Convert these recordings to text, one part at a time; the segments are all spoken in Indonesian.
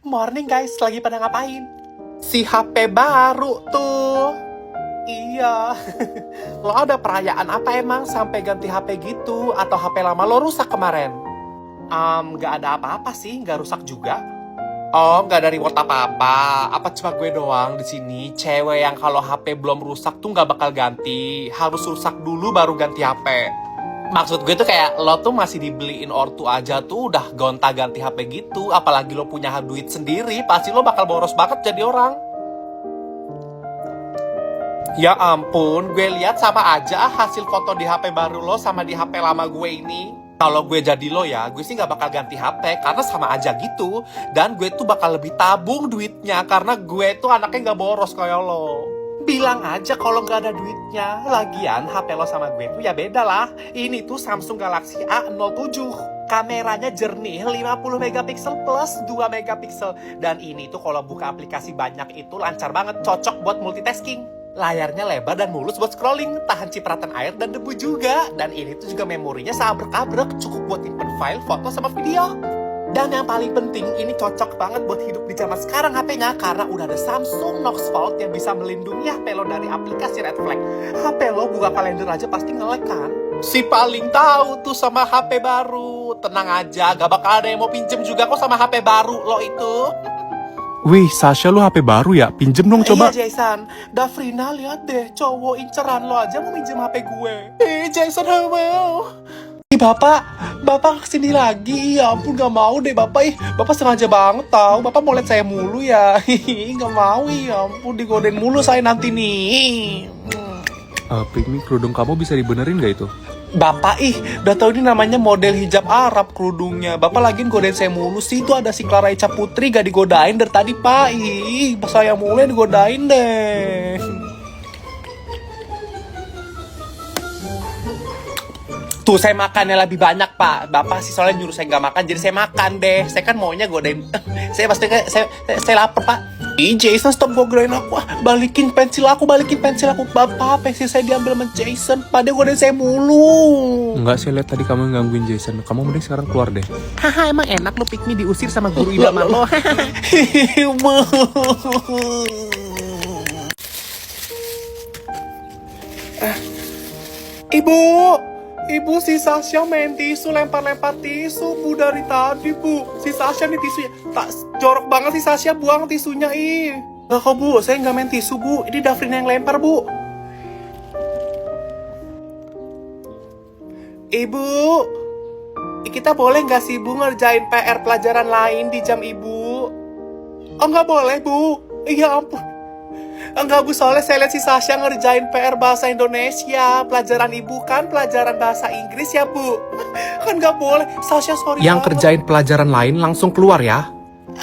Morning guys, lagi pada ngapain? Si HP baru tuh. Iya. Lo ada perayaan apa emang sampai ganti HP gitu? Atau HP lama lo rusak kemarin? Gak ada apa-apa sih, gak rusak juga. Oh, gak ada reward apa-apa. Apa cuma gue doang di sini? Cewek yang kalau HP belum rusak tuh gak bakal ganti. Harus rusak dulu baru ganti HP. Maksud gue tuh kayak lo tuh masih dibeliin ortu aja tuh udah gonta-ganti HP gitu. Apalagi lo punya duit sendiri, pasti lo bakal boros banget jadi orang. Ya ampun, gue lihat sama aja hasil foto di HP baru lo sama di HP lama gue ini. Kalau gue jadi lo ya, gue sih gak bakal ganti HP karena sama aja gitu. Dan gue tuh bakal lebih tabung duitnya karena gue tuh anaknya gak boros kayak lo. Bilang aja kalau nggak ada duitnya. Lagian HP lo sama gue tuh ya beda lah. Ini tuh Samsung Galaxy A07. Kameranya jernih 50 megapiksel plus 2 megapiksel. Dan ini tuh kalau buka aplikasi banyak itu lancar banget. Cocok buat multitasking. Layarnya lebar dan mulus buat scrolling. Tahan cipratan air dan debu juga. Dan ini tuh juga memorinya seabrek-abrek. Cukup buat simpen file, foto, sama video. Dan yang paling penting, ini cocok banget buat hidup di zaman sekarang HP-nya karena udah ada Samsung Knox Vault yang bisa melindungi HP lo dari aplikasi red flag. HP lo buka kalender aja pasti nge-lag kan? Si paling tahu tuh sama HP baru. Tenang aja, gak bakal ada yang mau pinjem juga kok sama HP baru lo itu. Wih, Sasha lu HP baru ya? Pinjem dong coba. Iya Jason, Davrina lihat deh, cowok inceran lo aja mau minjem HP gue. Jason mau. Bapak kesini lagi. Ya ampun, gak mau deh Bapak. Bapak sengaja banget tau. Bapak mau lihat saya mulu ya. Gak mau, ya ampun, digodain mulu saya nanti nih. Pikmi, kerudung kamu bisa dibenerin gak itu? Bapak, udah tau ini namanya model hijab Arab kerudungnya. Bapak lagi godain saya mulu sih. Itu ada si Clara Ica Putri gak digodain dari tadi Pak. Pas saya mulai digodain deh. Tuh saya makannya lebih banyak Pak. Bapak sih soalnya nyuruh saya gak makan, jadi saya makan deh. Saya kan maunya godain. Saya pasti saya lapar Pak. Jason stop godain aku. Balikin pensil aku. Bapak pensil saya diambil sama Jason. Pak dia godain saya mulu. Enggak, saya lihat tadi kamu gangguin Jason. Kamu mending sekarang keluar deh. Haha, emang enak lo Pikmi diusir sama guru idaman lo. Ibu, si Sasha main tisu, lempar-lempar tisu, Bu, dari tadi, Bu. Si Sasha nih tisunya, tak jorok banget si Sasha buang tisunya, Nggak kok, Bu, saya nggak main tisu, Bu. Ini Davrina yang lempar, Bu. Ibu, kita boleh nggak sih, Bu, ngerjain PR pelajaran lain di jam Ibu? Oh, nggak boleh, Bu. Ya ampun. Enggak Bu, soalnya saya lihat si Sasha ngerjain PR bahasa Indonesia. Pelajaran Ibu kan pelajaran bahasa Inggris ya Bu. Kan nggak boleh. Sasha sorry Yang banget. kerjain pelajaran lain langsung keluar ya.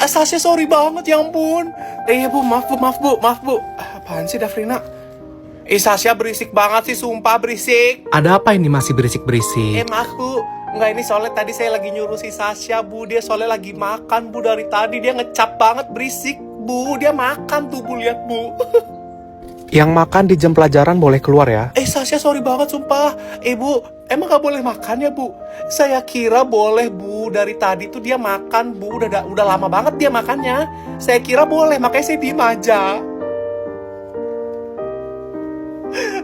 Sasha sorry banget, ya ampun. Iya Bu, maaf Bu. Apaan sih Davrina? Sasha berisik banget sih, sumpah berisik. Ada apa ini masih berisik-berisik? Maaf Bu. Enggak, ini soalnya tadi saya lagi nyuruh si Sasha Bu. Dia soalnya lagi makan Bu dari tadi. Dia ngecap banget berisik Bu. Dia makan tuh Bu, lihat Bu. Yang makan di jam pelajaran boleh keluar ya? Sasha sorry banget sumpah. Bu, emang gak boleh makan ya Bu? Saya kira boleh Bu. Dari tadi tuh dia makan Bu. Udah lama banget dia makannya. Saya kira boleh, makanya saya diem aja.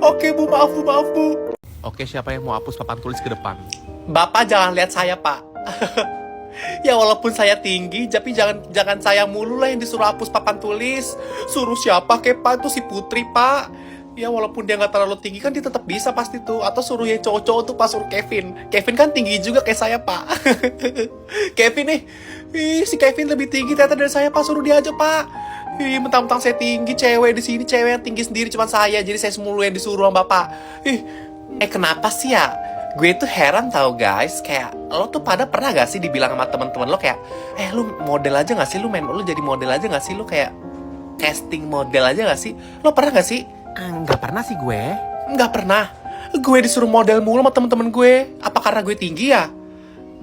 Oke Bu, maaf Bu. Oke, siapa yang mau hapus papan tulis ke depan? Bapak jangan lihat saya Pak. Ya walaupun saya tinggi, tapi jangan saya mulu lah yang disuruh hapus papan tulis. Suruh siapa kek Pak? Itu si Putri Pak. Ya walaupun dia nggak terlalu tinggi kan dia tetap bisa pasti tuh. Atau suruh yang cowok-cowok tuh Pak, suruh Kevin. Kevin kan tinggi juga kayak saya Pak. Kevin nih, si Kevin lebih tinggi ternyata dari saya Pak. Suruh dia aja Pak. Mentang-mentang saya tinggi, cewek di sini cewek yang tinggi sendiri cuma saya. Jadi saya semulu yang disuruh sama Bapak. Kenapa sih ya? Gue tuh heran tau guys, kayak lo tuh pada pernah gak sih dibilang sama teman-teman lo kayak, lu model aja gak sih, lu jadi model aja gak sih, lu kayak casting model aja gak sih? Lo pernah gak sih? Nggak pernah sih gue. Nggak pernah. Gue disuruh model mulu sama temen-temen gue. Apa karena gue tinggi ya?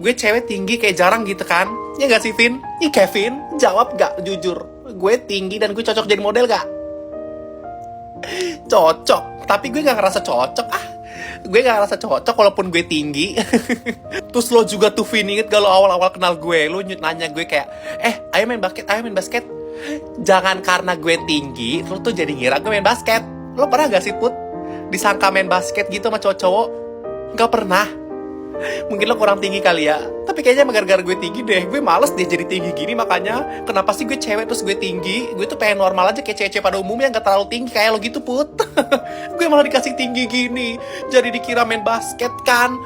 Gue cewek tinggi kayak jarang gitu kan? Ya gak sih Vin? Kevin, jawab gak jujur. Gue tinggi dan gue cocok jadi model gak? Cocok, tapi gue gak ngerasa cocok gue gak ngerasa cocok walaupun gue tinggi. Terus lo juga tuh Vin, inget gak lo awal-awal kenal gue, lo nanya gue kayak, ayo main basket. Jangan karena gue tinggi lo tuh jadi ngira gue main basket. Lo pernah gak sih Put disangka main basket gitu sama cowok-cowok? Gak pernah. Mungkin lo kurang tinggi kali ya. Tapi kayaknya emang gara-gara gue tinggi deh. Gue males deh jadi tinggi gini. Makanya kenapa sih gue cewek terus gue tinggi? Gue tuh pengen normal aja kayak cewek-cewek pada umumnya, gak terlalu tinggi kayak lo gitu Put. Gue malah dikasih tinggi gini, jadi dikira main basket kan.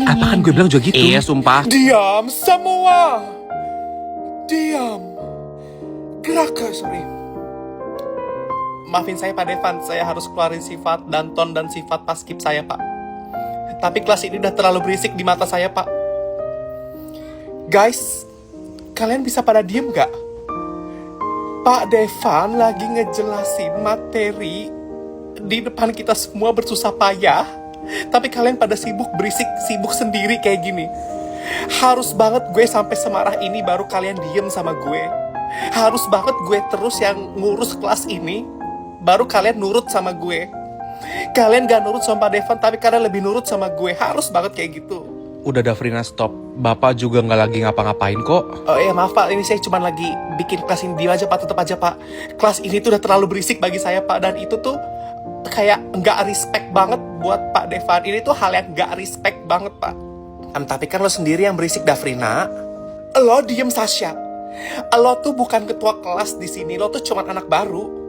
Apaan gue bilang juga gitu? Iya sumpah. Diam semua. Diam. Gerak, sorry. Maafin saya Pak Devan, saya harus keluarin sifat dan ton dan sifat paskib saya Pak. Tapi kelas ini udah terlalu berisik di mata saya Pak. Guys, kalian bisa pada diem gak? Pak Devan lagi ngejelasin materi di depan kita semua bersusah payah. Tapi kalian pada sibuk berisik, sibuk sendiri kayak gini. Harus banget gue sampai semarah ini baru kalian diem sama gue. Harus banget gue terus yang ngurus kelas ini baru kalian nurut sama gue. Kalian gak nurut sama Pak Devan, tapi kalian lebih nurut sama gue. Harus banget kayak gitu. Udah Dafrina stop. Bapak juga nggak lagi ngapa-ngapain kok. Oh iya maaf Pak, ini saya cuma lagi bikin kelas ini. Diam aja Pak, tetap aja Pak. Kelas ini tuh udah terlalu berisik bagi saya Pak. Dan itu tuh kayak nggak respect banget buat Pak Devan. Ini tuh hal yang nggak respect banget Pak. Tapi kan lo sendiri yang berisik Dafrina. Lo diem Sasha. Lo tuh bukan ketua kelas di sini. Lo tuh cuma anak baru.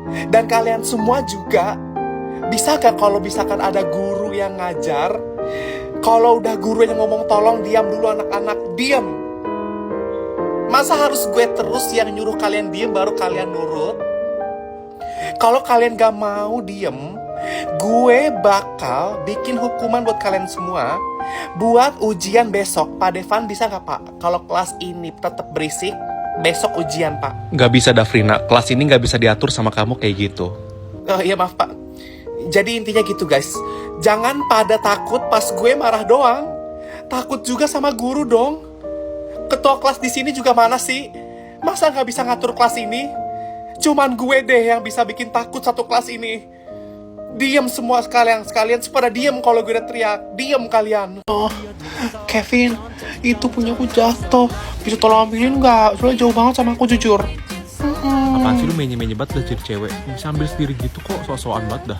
Dan kalian semua juga, bisa gak kalau misalkan ada guru yang ngajar, kalau udah guru yang ngomong tolong diam dulu anak-anak, diam. Masa harus gue terus yang nyuruh kalian diam baru kalian nurut? Kalau kalian gak mau diem, gue bakal bikin hukuman buat kalian semua. Buat ujian besok, Pak Devan bisa gak Pak? Kalau kelas ini tetap berisik, besok ujian Pak. Nggak bisa Dafrina, kelas ini nggak bisa diatur sama kamu kayak gitu. Oh iya maaf Pak. Jadi intinya gitu guys. Jangan pada takut pas gue marah doang. Takut juga sama guru dong. Ketua kelas di sini juga mana sih? Masa nggak bisa ngatur kelas ini? Cuman gue deh yang bisa bikin takut satu kelas ini. Diam semua sekalian pada diam kalau gue udah teriak. Diam kalian. Oh, Kevin, itu punya aku jatuh. Bisa tolong ambilin nggak? Soalnya jauh banget sama aku jujur. Apaan sih lu menye-menye banget udah jadi cewek? Bisa ambil sendiri gitu kok, so-soan banget dah.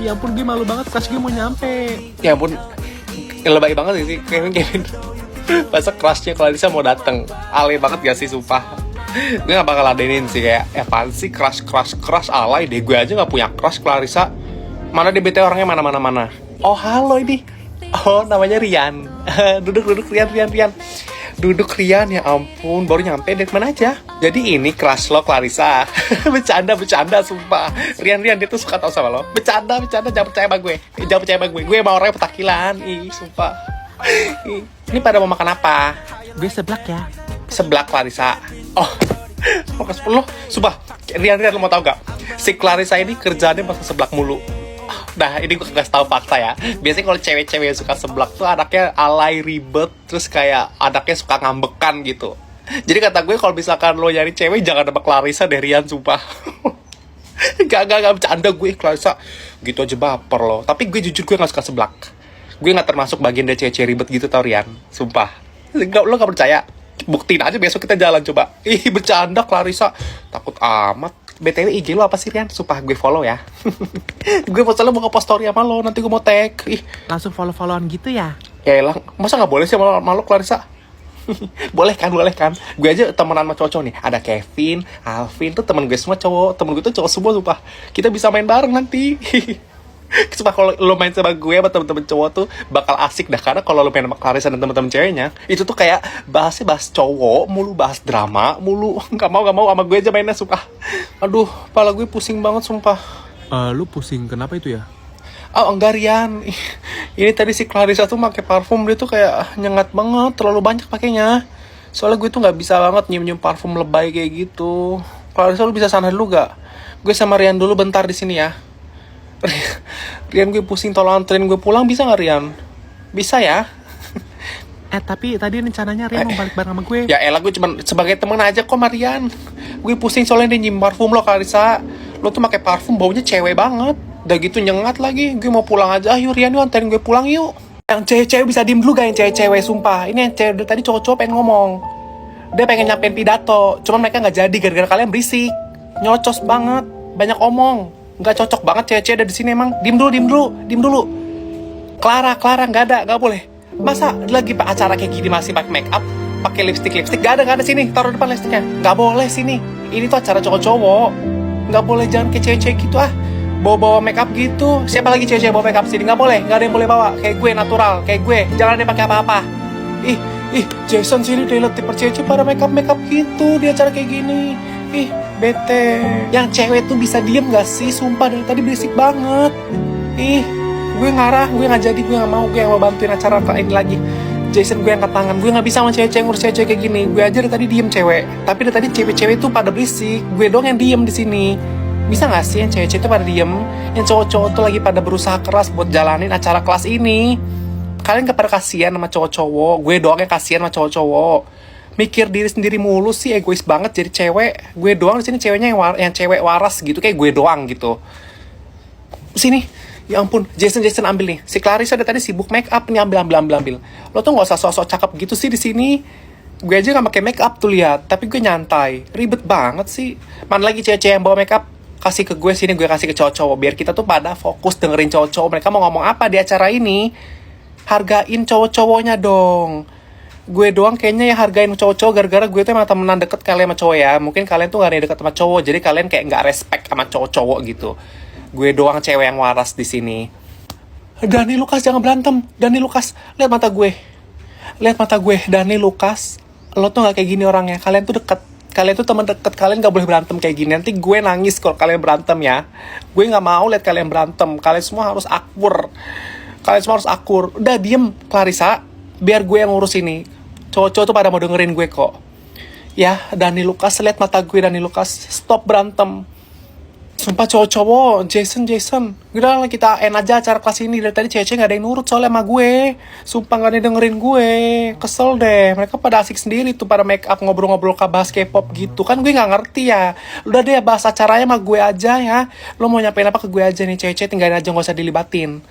Ya ampun, gue malu banget, kelas gue mau nyampe. Ya ampun, lebay banget sih Kevin. Masa crushnya Clarissa mau dateng. Alay banget gak sih sumpah. Gue gak bakal ladenin sih kayak apaan sih crush alay deh. Gue aja gak punya crush Clarissa. Mana DBT orangnya mana. Oh halo ini. Oh namanya Rian. Duduk Rian. Duduk Rian, ya ampun, baru nyampe dari mana aja. Jadi ini crush lo Clarissa. Bercanda sumpah. Rian dia tuh suka tau sama lo. Bercanda, jangan percaya sama gue. Gue emang orangnya petakilan. Sumpah. Ini pada mau makan apa? Gue seblak ya. Seblak Clarissa. Oh, fokus lo. Sumpah, Rian lo mau tau gak? Si Clarissa ini kerjaannya masak seblak mulu. Nah, ini gue kasih tau fakta ya. Biasanya kalau cewek-cewek yang suka seblak tuh anaknya alay, ribet, terus kayak anaknya suka ngambekan gitu. Jadi kata gue kalau misalkan lo nyari cewek jangan sama Clarissa deh Rian, sumpah. Gak bercanda gue Clarissa. Gitu aja baper lo. Tapi gue jujur gue gak suka seblak. Gue gak termasuk bagian dari cewek-cewek ribet gitu tau Rian. Sumpah. Lo gak percaya? Buktiin aja besok kita jalan coba. Bercanda Clarissa. Takut amat. BTW IG lo apa sih Rian? Sumpah gue follow ya. Gue soalnya mau nge-post story sama lo. Nanti gue mau tag. Langsung follow-followan gitu ya? Ya elang, masa gak boleh sih sama lo Clarissa? Boleh kan? Gue aja temenan sama cowok nih. Ada Kevin, Alvin, tuh temen gue semua cowok. Temen gue tuh cowok semua sumpah. Kita bisa main bareng nanti. Sumpah kalau lo main sama gue sama temen-temen cowok tuh bakal asik dah. Karena kalau lo main sama Clarissa dan temen-temen ceweknya, itu tuh kayak bahas cowok mulu, bahas drama mulu. Gak mau sama gue aja mainnya sumpah. Aduh, kepala gue pusing banget sumpah. Lu pusing kenapa itu ya? Oh enggak Rian. Ini tadi si Clarissa tuh pakai parfum, dia tuh kayak nyengat banget, terlalu banyak pakainya. Soalnya gue tuh gak bisa banget nyium-nyium parfum lebay kayak gitu. Clarissa lu bisa sana dulu gak? Gue sama Rian dulu bentar di sini ya. Rian gue pusing, tolong anterin gue pulang bisa gak Rian? Bisa ya? Tapi tadi rencananya Rian mau balik bareng sama gue. Ya elah gue cuma sebagai temen aja kok Marian. Gue pusing soalnya dia nyium parfum lo Clarissa. Lo tuh pakai parfum baunya cewek banget. Udah gitu nyengat lagi. Gue mau pulang aja. Ayo Rian, yuk anterin gue pulang yuk. Yang cewek-cewek bisa diem dulu gak? Yang cewek-cewek sumpah. Ini yang cewek dari tadi cowok-cowok pengen ngomong. Dia pengen nyampein pidato. Cuman mereka gak jadi gara-gara kalian berisik. Nyocos banget. Banyak omong. Gak cocok banget cewek-cewek ada di sini emang. Diem dulu. Clara gak ada, gak boleh. Masa lagi acara kayak gini masih pakai make up, pakai lipstick? Gak ada sini. Taruh depan lipstiknya. Gak boleh sini. Ini tuh acara cowok-cowok. Gak boleh, jangan kayak cewek-cewek gitu ah. Bawa make up gitu. Siapa lagi cewek-cewek bawa make up sini? Gak boleh, gak ada yang boleh bawa. Kayak gue natural, kayak gue. Jangan ada yang pakai apa-apa. Ih, Jason sini deh liat cewek-cewek pada make up gitu di acara kayak gini. Ih, bete. Yang cewek tuh bisa diem gak sih? Sumpah dari tadi berisik banget. Ih, gue ngarah, gue gak jadi, gue gak mau. Gue yang mau bantuin acara ini lagi. Jason gue angkat tangan, gue gak bisa sama cewek-cewek ngurus cewek-cewek kayak gini. Gue aja dari tadi diem cewek. Tapi dari tadi cewek-cewek tuh pada berisik. Gue doang yang diem di sini. Bisa gak sih yang cewek-cewek tuh pada diem? Yang cowok-cowok tuh lagi pada berusaha keras buat jalanin acara kelas ini. Kalian gak pada kasihan sama cowok-cowok. Gue doang yang kasihan sama cowok-cowok. Mikir diri sendiri mulu sih, egois banget jadi cewek. Gue doang di sini ceweknya yang cewek waras gitu, kayak gue doang gitu. Sini. Ya ampun, Jason ambil nih. Si Clarissa dari tadi sibuk make up nih, ambil. Lo tuh nggak usah sosok cakep gitu sih di sini. Gue aja nggak pakai make up tuh lihat, tapi gue nyantai. Ribet banget sih. Mana lagi cewek-cewek yang bawa make up? Kasih ke gue sini, gue kasih ke cowok-cowok biar kita tuh pada fokus dengerin cowok-cowok. Mereka mau ngomong apa di acara ini? Hargain cowok-cowoknya dong. Gue doang kayaknya yang hargain cowok-cowok gara-gara gue tuh emang temenan deket kalian sama cowok ya. Mungkin kalian tuh gak ada yang deket sama cowok, jadi kalian kayak nggak respect sama cowok-cowok gitu. Gue doang cewek yang waras di sini. Dani Lukas jangan berantem. Dani Lukas, lihat mata gue. Dani Lukas, lo tuh nggak kayak gini orangnya. Kalian tuh deket. Kalian tuh teman deket. Kalian nggak boleh berantem kayak gini. Nanti gue nangis kalau kalian berantem ya. Gue nggak mau lihat kalian berantem. Kalian semua harus akur. Udah diem, Clarissa. Biar gue yang ngurus ini. Cowok-cowok tuh pada mau dengerin gue kok. Ya, Dani Lukas, lihat mata gue Dani Lukas. Stop berantem. Sumpah cowok-cowok, Jason, udah lah kita end aja acara kelas ini. Dari tadi cewek-cewek gak ada yang nurut soalnya sama gue. Sumpah gak ada yang dengerin gue. Kesel deh, mereka pada asik sendiri tuh pada make up, ngobrol-ngobrol bahas K-pop gitu. Kan gue gak ngerti ya. Udah deh bahas acaranya sama gue aja ya. Lo mau nyampein apa ke gue aja nih, cewek-cewek tinggalin aja gak usah dilibatin.